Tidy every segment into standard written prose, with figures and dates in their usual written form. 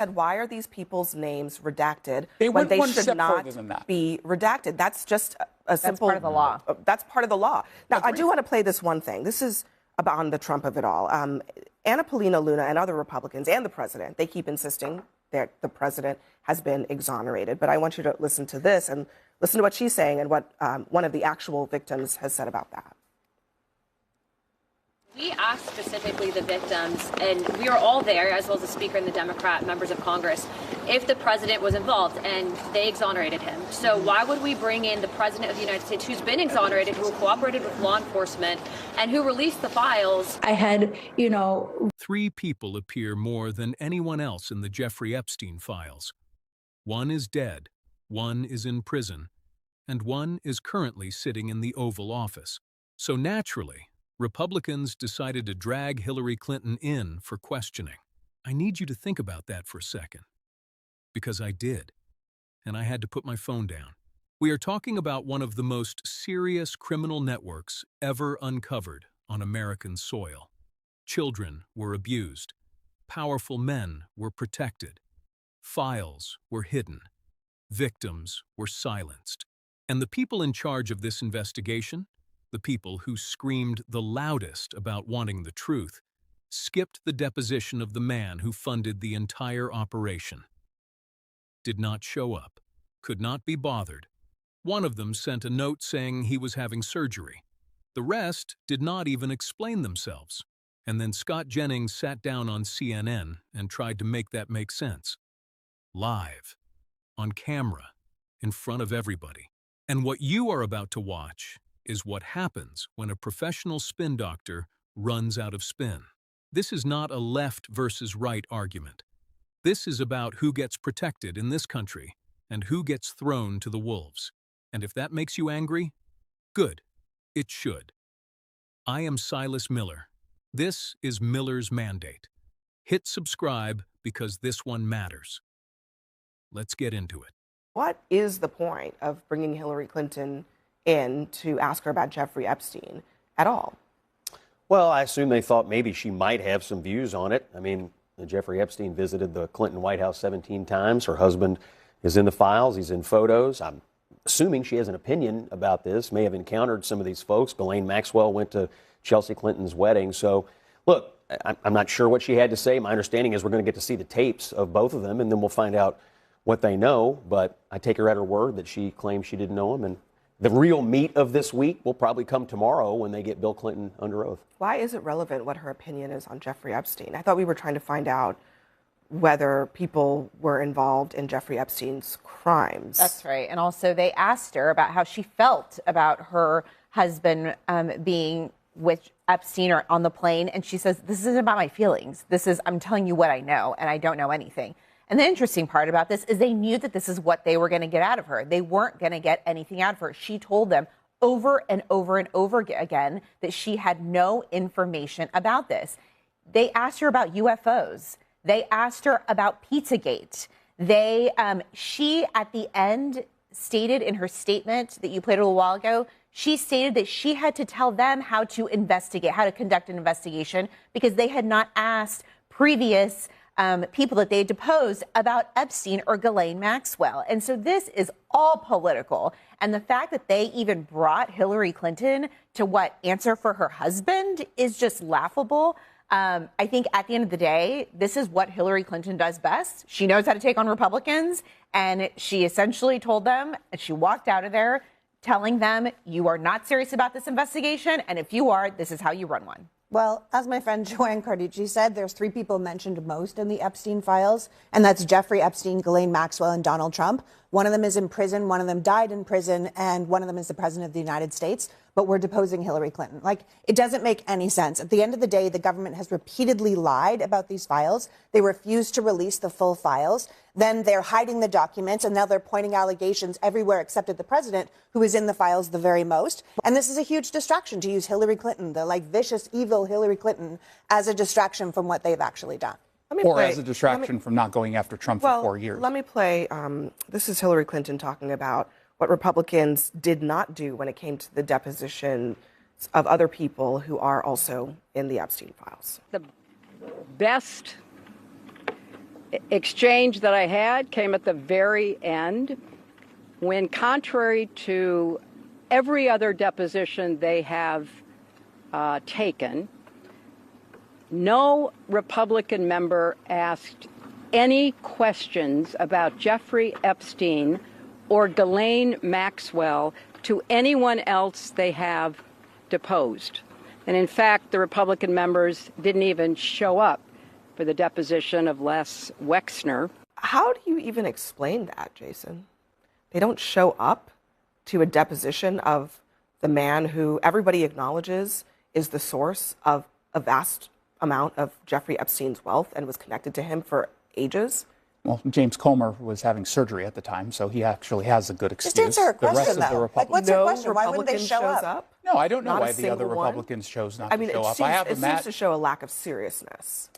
Why are these people's names redacted when they one should step not further than that. be redacted? That's just a simple... That's part of the law. That's part of the law. Now, I do want to play this one thing. This is about on the Trump of it all. Anna Paulina Luna and other Republicans and the president, they keep insisting that the president has been exonerated. But I want you to listen to this and listen to what she's saying and what one of the actual victims has said about that. We asked specifically the victims, and we were all there, as well as the Speaker and the Democrat members of Congress, if the president was involved, and they exonerated him. So why would we bring in the president of the United States, who's been exonerated, who cooperated with law enforcement, and who released the files? I had, 3 people appear more than anyone else in the Jeffrey Epstein files. 1 is dead, 1 is in prison, and 1 is currently sitting in the Oval Office. So naturally, Republicans decided to drag Hillary Clinton in for questioning. I need you to think about that for a second. Because I did. And I had to put my phone down. We are talking about one of the most serious criminal networks ever uncovered on American soil. Children were abused. Powerful men were protected. Files were hidden. Victims were silenced. And the people in charge of this investigation, the people who screamed the loudest about wanting the truth, skipped the deposition of the man who funded the entire operation. Did not show up, could not be bothered. One of them sent a note saying he was having surgery. The rest did not even explain themselves. And then Scott Jennings sat down on CNN and tried to make that make sense. Live, on camera, in front of everybody. And what you are about to watch is what happens when a professional spin doctor runs out of spin. This is not a left versus right argument. This is about who gets protected in this country and who gets thrown to the wolves. And if that makes you angry, good. It should. I am Silas Miller. This is Miller's Mandate. Hit subscribe because this one matters. Let's get into it. What is the point of bringing Hillary Clinton in to ask her about Jeffrey Epstein at all? Well, I assume they thought maybe she might have some views on it. I mean, Jeffrey Epstein visited the Clinton White House 17 times. Her husband is in the files. He's in photos. I'm assuming she has an opinion about this, may have encountered some of these folks. Ghislaine Maxwell went to Chelsea Clinton's wedding. So, look, I'm not sure what she had to say. My understanding is we're going to get to see the tapes of both of them, and then we'll find out what they know. But I take her at her word that she claims she didn't know him. And the real meat of this week will probably come tomorrow when they get Bill Clinton under oath. Why is it relevant what her opinion is on Jeffrey Epstein? I thought we were trying to find out whether people were involved in Jeffrey Epstein's crimes. That's right. And also they asked her about how she felt about her husband being with Epstein or on the plane. And she says, this isn't about my feelings. I'm telling you what I know, and I don't know anything. And the interesting part about this is they knew that this is what they were going to get out of her. They weren't going to get anything out of her. She told them over and over and over again that she had no information about this. They asked her about UFOs. They asked her about Pizzagate. She, at the end, stated in her statement that you played a little while ago, she stated that she had to tell them how to investigate, how to conduct an investigation, because they had not asked previous people that they deposed about Epstein or Ghislaine Maxwell. And so this is all political. And the fact that they even brought Hillary Clinton to answer for her husband is just laughable. I think at the end of the day, this is what Hillary Clinton does best. She knows how to take on Republicans. And she essentially told them, and she walked out of there telling them, you are not serious about this investigation. And if you are, this is how you run one. Well, as my friend Joanne Carducci said, there's 3 people mentioned most in the Epstein files, and that's Jeffrey Epstein, Ghislaine Maxwell, and Donald Trump. One of them is in prison, one of them died in prison, and one of them is the president of the United States. But we're deposing Hillary Clinton. It doesn't make any sense. At the end of the day, the government has repeatedly lied about these files. They refuse to release the full files. Then they're hiding the documents, and now they're pointing allegations everywhere except at the president, who is in the files the very most. And this is a huge distraction to use Hillary Clinton, the vicious, evil Hillary Clinton, as a distraction from what they've actually done. As a distraction from not going after Trump for 4 years. Let me play. This is Hillary Clinton talking about what Republicans did not do when it came to the deposition of other people who are also in the Epstein files. The best exchange that I had came at the very end when, contrary to every other deposition they have taken, no Republican member asked any questions about Jeffrey Epstein or Ghislaine Maxwell to anyone else they have deposed. And in fact, the Republican members didn't even show up for the deposition of Leslie Wexner. How do you even explain that, Jason? They don't show up to a deposition of the man who everybody acknowledges is the source of a vast amount of Jeffrey Epstein's wealth and was connected to him for ages. Well, James Comer was having surgery at the time, so he actually has a good excuse. Just answer her question, the rest though. Of the What's her question? Why wouldn't they show up? No, I don't know Not why a the other single one? Republicans chose not I mean, to show it up. seems to show a lack of seriousness.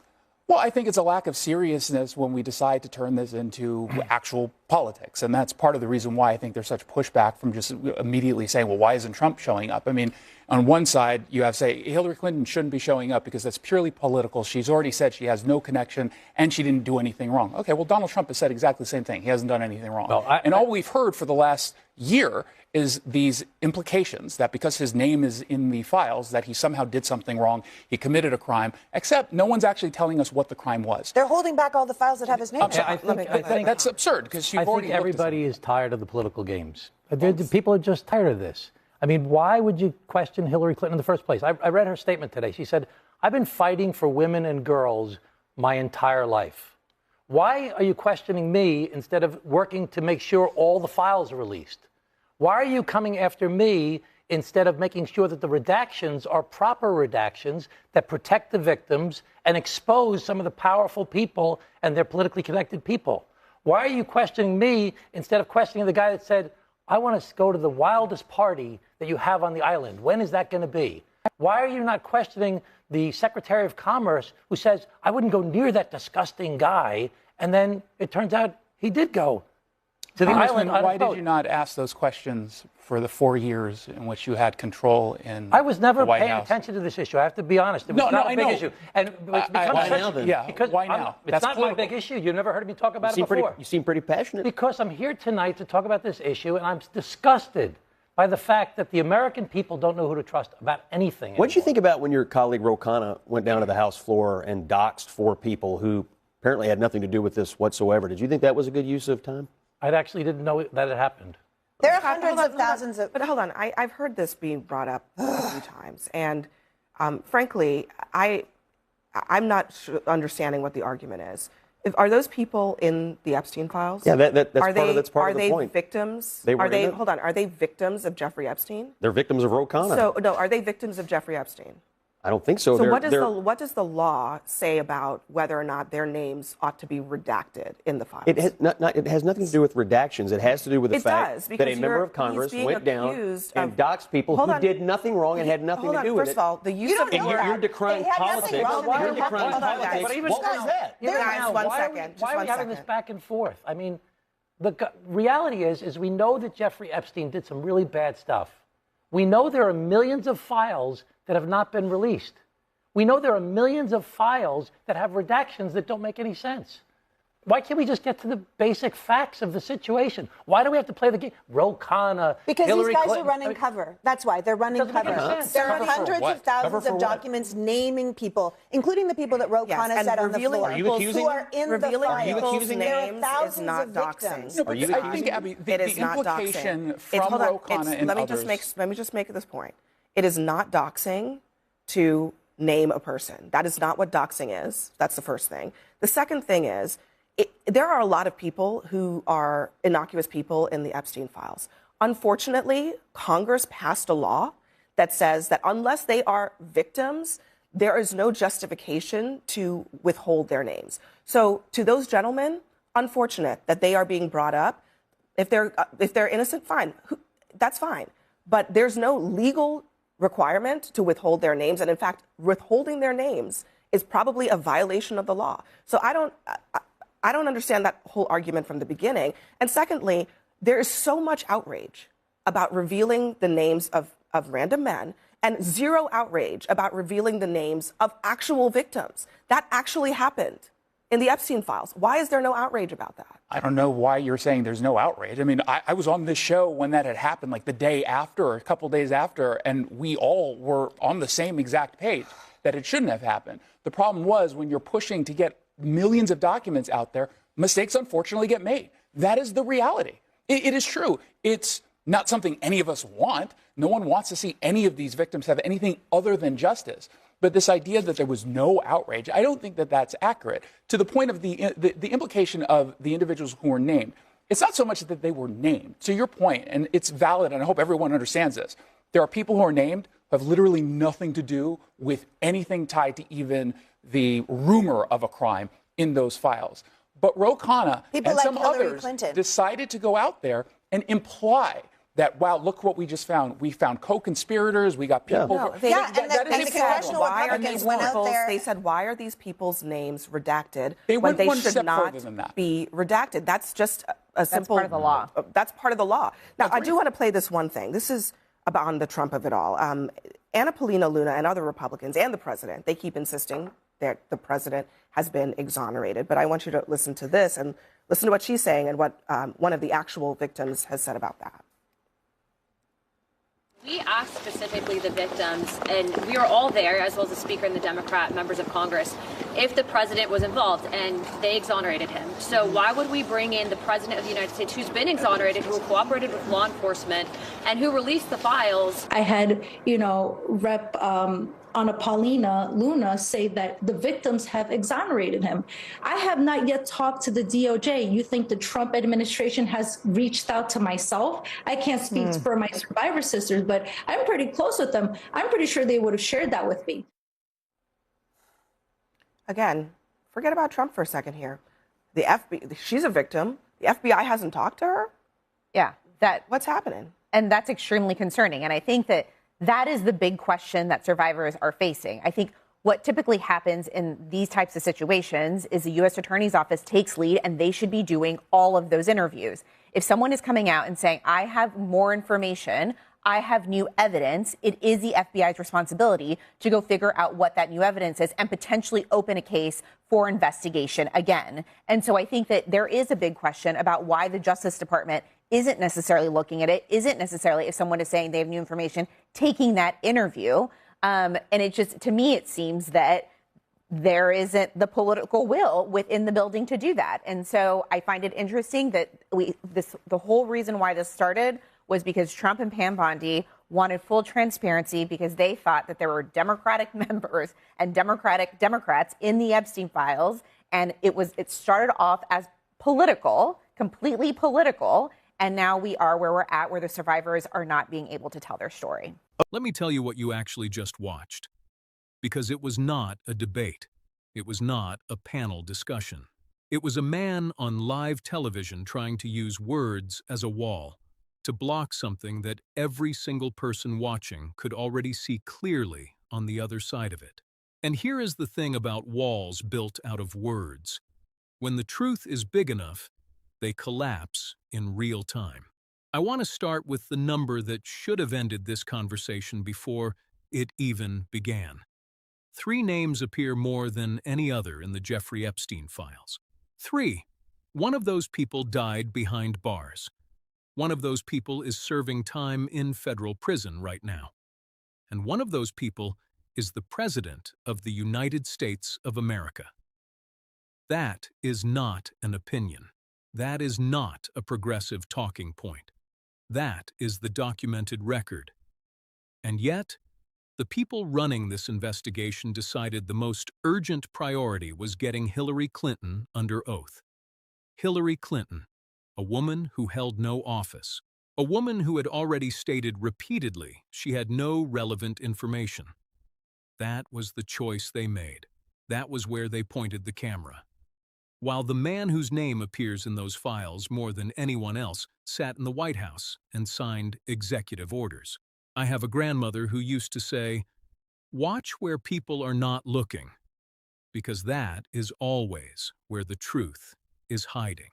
Well, I think it's a lack of seriousness when we decide to turn this into actual politics. And that's part of the reason why I think there's such pushback from just immediately saying, well, why isn't Trump showing up? I mean, on one side, you have, say, Hillary Clinton shouldn't be showing up because that's purely political. She's already said she has no connection and she didn't do anything wrong. Okay, well, Donald Trump has said exactly the same thing. He hasn't done anything wrong. Well, and all we've heard for the last year is these implications that because his name is in the files that he somehow did something wrong, he committed a crime, except no one's actually telling us what the crime was. They're holding back all the files that have his name. I think that's absurd because I think everybody is tired of the political games. People are just tired of this. I mean, why would you question Hillary Clinton in the first place? I read her statement today. She said, I've been fighting for women and girls my entire life. Why are you questioning me instead of working to make sure all the files are released? Why are you coming after me instead of making sure that the redactions are proper redactions that protect the victims and expose some of the powerful people and their politically connected people? Why are you questioning me instead of questioning the guy that said, I want to go to the wildest party that you have on the island? When is that going to be? Why are you not questioning the Secretary of Commerce who says, I wouldn't go near that disgusting guy, and then it turns out he did go to the island? Why did you not ask those questions for the 4 years in which you had control in I was never the White paying House? attention to this issue. I have to be honest. It was not a big issue. And it's become why now, then? Yeah, because why now? It's That's not my big issue. You never heard me talk about it before. You seem pretty passionate. Because I'm here tonight to talk about this issue, and I'm disgusted by the fact that the American people don't know who to trust about anything. What did you think about when your colleague Ro Khanna went down to the House floor and doxed 4 people who apparently had nothing to do with this whatsoever? Did you think that was a good use of time? I actually didn't know that it happened. There are hundreds of thousands of... But hold on, I've heard this being brought up a few times, and frankly, I'm not understanding what the argument is. Are those people in the Epstein files? Yeah, that's part of the point. Are they victims? They were Hold on, are they victims of Jeffrey Epstein? They're victims of Ro Khanna. So no, are they victims of Jeffrey Epstein? I don't think so. So what does the law say about whether or not their names ought to be redacted in the files? It has nothing to do with redactions. It has to do with the fact that a member of Congress went down and doxed people who did nothing wrong and had nothing to do with it. First of all, the use of you're decrying politics. You're decrying politics. What was that? Guys, one second. Why are we having this back and forth? I mean, the reality is we know that Jeffrey Epstein did some really bad stuff. We know there are millions of files that have not been released. We know there are millions of files that have redactions that don't make any sense. Why can't we just get to the basic facts of the situation? Why do we have to play the game? Ro Khanna, because Hillary these guys Clinton. are running cover. That's why they're running cover. There are hundreds of thousands of documents naming people, including the people that Ro Khanna said on the floor, who are in the files. Are you accusing names is not doxing. No, I think, Abby, the implication from Ro Khanna and others... Let me just make this point. It is not doxing to name a person. That is not what doxing is. That's the first thing. The second thing is, there are a lot of people who are innocuous people in the Epstein files. Unfortunately, Congress passed a law that says that unless they are victims, there is no justification to withhold their names. So to those gentlemen, unfortunate that they are being brought up. If they're innocent, fine. That's fine. But there's no legal requirement to withhold their names. And in fact, withholding their names is probably a violation of the law. So I don't understand that whole argument from the beginning. And secondly, there is so much outrage about revealing the names of random men and zero outrage about revealing the names of actual victims. That actually happened in the Epstein files. Why is there no outrage about that? I don't know why you're saying there's no outrage. I mean, I was on this show when that had happened, like the day after, or a couple days after, and we all were on the same exact page that it shouldn't have happened. The problem was when you're pushing to get millions of documents out there, mistakes unfortunately get made. That is the reality. It is true. It's not something any of us want. No one wants to see any of these victims have anything other than justice. But this idea that there was no outrage, I don't think that that's accurate. To the point of the implication of the individuals who were named, it's not so much that they were named. To your point, and it's valid, and I hope everyone understands this, there are people who are named who have literally nothing to do with anything tied to even the rumor of a crime in those files. But Ro Khanna and like some Hillary others Clinton decided to go out there and imply that, wow, look what we just found. We found co-conspirators. We got people. No, and the congressional Republicans went out there. They said, why are these people's names redacted They when went they one should step not further than that. be redacted? That's just a simple. part of the law. That's part of the law. Now, I do want to play this one thing. This is about the Trump of it all. Anna Paulina Luna and other Republicans and the president, they keep insisting that the president has been exonerated. But I want you to listen to this and listen to what she's saying and what one of the actual victims has said about that. We asked specifically the victims, and we were all there, as well as the Speaker and the Democrat members of Congress, if the president was involved, and they exonerated him. So why would we bring in the president of the United States, who's been exonerated, who cooperated with law enforcement, and who released the files? I had, Rep. Anna Paulina Luna say that the victims have exonerated him. I have not yet talked to the DOJ. You think the Trump administration has reached out to myself? I can't speak for my survivor sisters, but I'm pretty close with them. I'm pretty sure they would have shared that with me. Again, forget about Trump for a second here. The FBI, she's a victim. The FBI hasn't talked to her. Yeah, What's happening? and that's extremely concerning. And I think that is the big question that survivors are facing. I think what typically happens in these types of situations is the U.S. Attorney's Office takes lead, and they should be doing all of those interviews. If someone is coming out and saying, I have more information, I have new evidence, it is the FBI's responsibility to go figure out what that new evidence is and potentially open a case for investigation again. And so I think that there is a big question about why the Justice Department isn't necessarily looking at it, isn't necessarily, if someone is saying they have new information, taking that interview. And it just, to me, it seems that there isn't the political will within the building to do that. And so I find it interesting that the whole reason why this started was because Trump and Pam Bondi wanted full transparency because they thought that there were Democratic members and Democrats in the Epstein files. And it started off as political, completely political. And now we are where we're at, where the survivors are not being able to tell their story. Let me tell you what you actually just watched. Because it was not a debate. It was not a panel discussion. It was a man on live television trying to use words as a wall to block something that every single person watching could already see clearly on the other side of it. And here is the thing about walls built out of words. When the truth is big enough, they collapse in real time. I want to start with the number that should have ended this conversation before it even began. 3 names appear more than any other in the Jeffrey Epstein files. 3. One of those people died behind bars. One of those people is serving time in federal prison right now. And one of those people is the President of the United States of America. That is not an opinion. That is not a progressive talking point. That is the documented record. And yet, the people running this investigation decided the most urgent priority was getting Hillary Clinton under oath. Hillary Clinton, a woman who held no office, a woman who had already stated repeatedly she had no relevant information. That was the choice they made. That was where they pointed the camera. While the man whose name appears in those files more than anyone else sat in the White House and signed executive orders. I have a grandmother who used to say, "Watch where people are not looking, because that is always where the truth is hiding."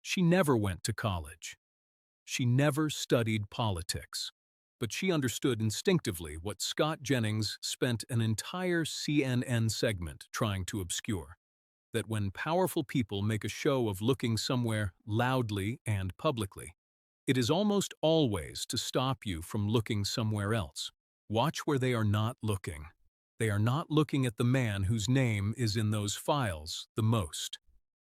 She never went to college. She never studied politics, but she understood instinctively what Scott Jennings spent an entire CNN segment trying to obscure. that when powerful people make a show of looking somewhere loudly and publicly, it is almost always to stop you from looking somewhere else. Watch where they are not looking. They are not looking at the man whose name is in those files the most.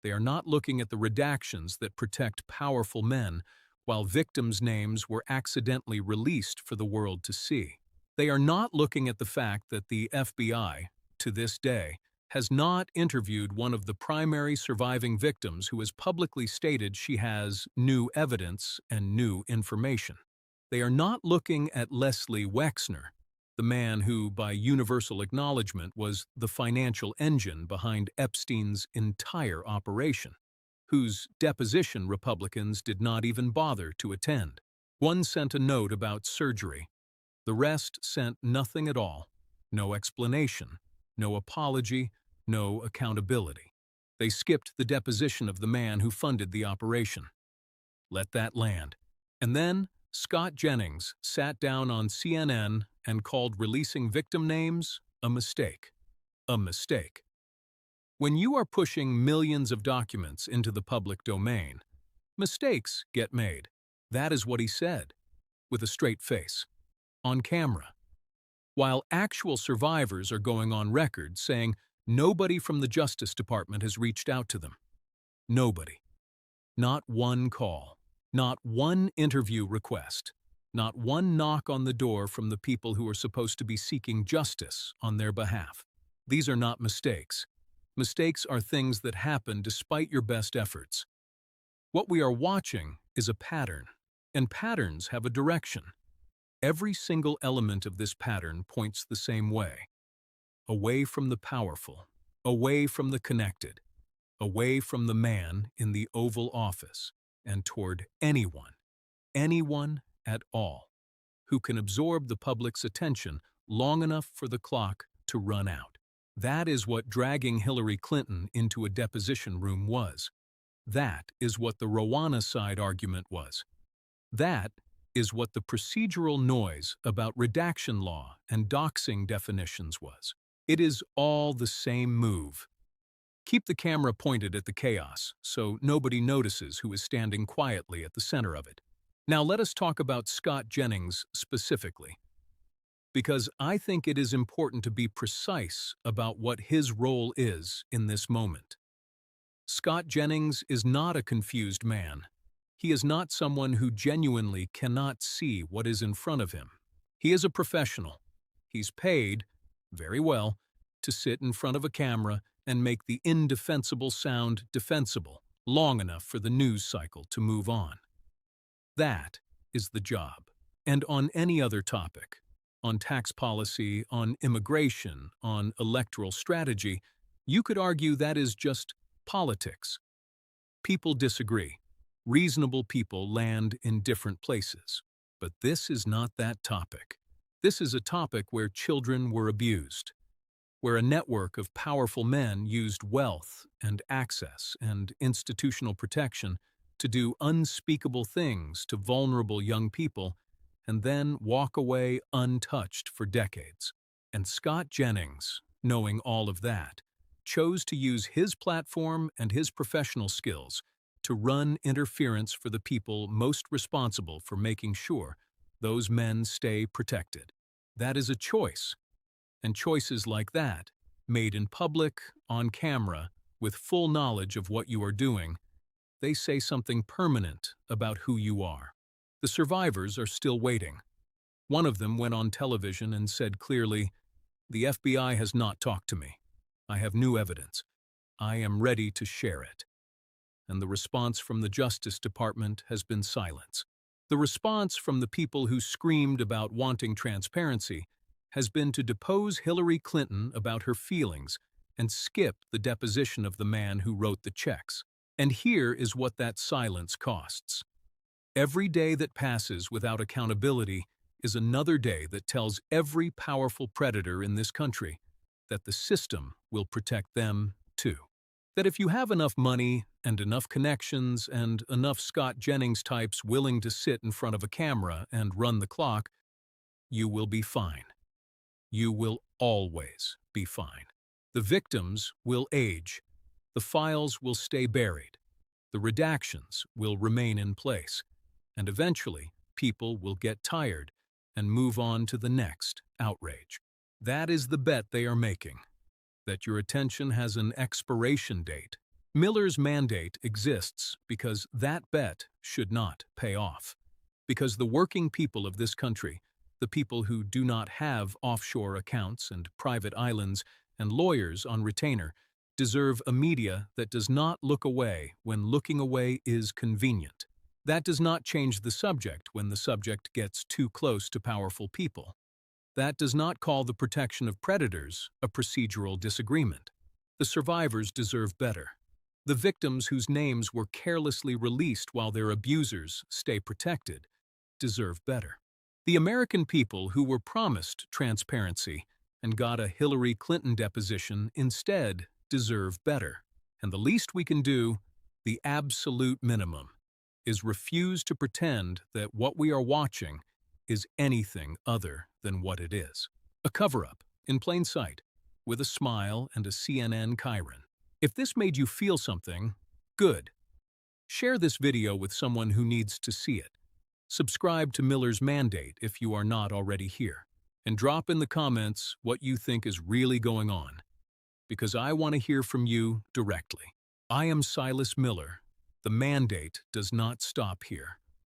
They are not looking at the redactions that protect powerful men while victims' names were accidentally released for the world to see. They are not looking at the fact that the FBI, to this day, has not interviewed one of the primary surviving victims who has publicly stated she has new evidence and new information. They are not looking at Leslie Wexner, the man who, by universal acknowledgement, was the financial engine behind Epstein's entire operation, whose deposition Republicans did not even bother to attend. One sent a note about surgery. The rest sent nothing at all, no explanation, no apology, no accountability. They skipped the deposition of the man who funded the operation. Let that land. And then Scott Jennings sat down on CNN and called releasing victim names a mistake. A mistake. When you are pushing millions of documents into the public domain, mistakes get made. That is what he said, with a straight face, on camera. While actual survivors are going on record saying nobody from the Justice Department has reached out to them. Nobody. Not one call. Not one interview request. Not one knock on the door from the people who are supposed to be seeking justice on their behalf. These are not mistakes. Mistakes are things that happen despite your best efforts. What we are watching is a pattern, and patterns have a direction. Every single element of this pattern points the same way. Away from the powerful, away from the connected, away from the man in the Oval Office, and toward anyone at all, who can absorb the public's attention long enough for the clock to run out. That is what dragging Hillary Clinton into a deposition room was. That is what the Rowena side argument was. That is what the procedural noise about redaction law and doxing definitions was. It is all the same move. Keep the camera pointed at the chaos so nobody notices who is standing quietly at the center of it. Now let us talk about Scott Jennings specifically, because I think it is important to be precise about what his role is in this moment. Scott Jennings is not a confused man. He is not someone who genuinely cannot see what is in front of him. He is a professional. He's paid, very well, to sit in front of a camera and make the indefensible sound defensible long enough for the news cycle to move on. That is the job. And on any other topic, on tax policy, on immigration, on electoral strategy, you could argue that is just politics. People disagree. Reasonable people land in different places. But this is not that topic. This is a topic where children were abused, where a network of powerful men used wealth and access and institutional protection to do unspeakable things to vulnerable young people and then walk away untouched for decades. And Scott Jennings, knowing all of that, chose to use his platform and his professional skills to run interference for the people most responsible for making sure those men stay protected. That is a choice. And choices like that, made in public, on camera, with full knowledge of what you are doing, they say something permanent about who you are. The survivors are still waiting. One of them went on television and said clearly, "The FBI has not talked to me. I have new evidence. I am ready to share it." And the response from the Justice Department has been silence. The response from the people who screamed about wanting transparency has been to depose Hillary Clinton about her feelings and skip the deposition of the man who wrote the checks. And here is what that silence costs. Every day that passes without accountability is another day that tells every powerful predator in this country that the system will protect them too. That if you have enough money and enough connections and enough Scott Jennings types willing to sit in front of a camera and run the clock, you will be fine. You will always be fine. The victims will age. The files will stay buried. The redactions will remain in place. And eventually, people will get tired and move on to the next outrage. That is the bet they are making, that your attention has an expiration date. Miller's mandate exists because that bet should not pay off. Because the working people of this country, the people who do not have offshore accounts and private islands and lawyers on retainer, deserve a media that does not look away when looking away is convenient. That does not change the subject when the subject gets too close to powerful people. That does not call the protection of predators a procedural disagreement. The survivors deserve better. The victims whose names were carelessly released while their abusers stay protected deserve better. The American people who were promised transparency and got a Hillary Clinton deposition instead deserve better. And the least we can do, the absolute minimum, is refuse to pretend that what we are watching is anything other than what it is. A cover-up, in plain sight, with a smile and a CNN Chiron. If this made you feel something, good. Share this video with someone who needs to see it. Subscribe to Miller's Mandate if you are not already here. And drop in the comments what you think is really going on, because I want to hear from you directly. I am Silas Miller. The mandate does not stop here.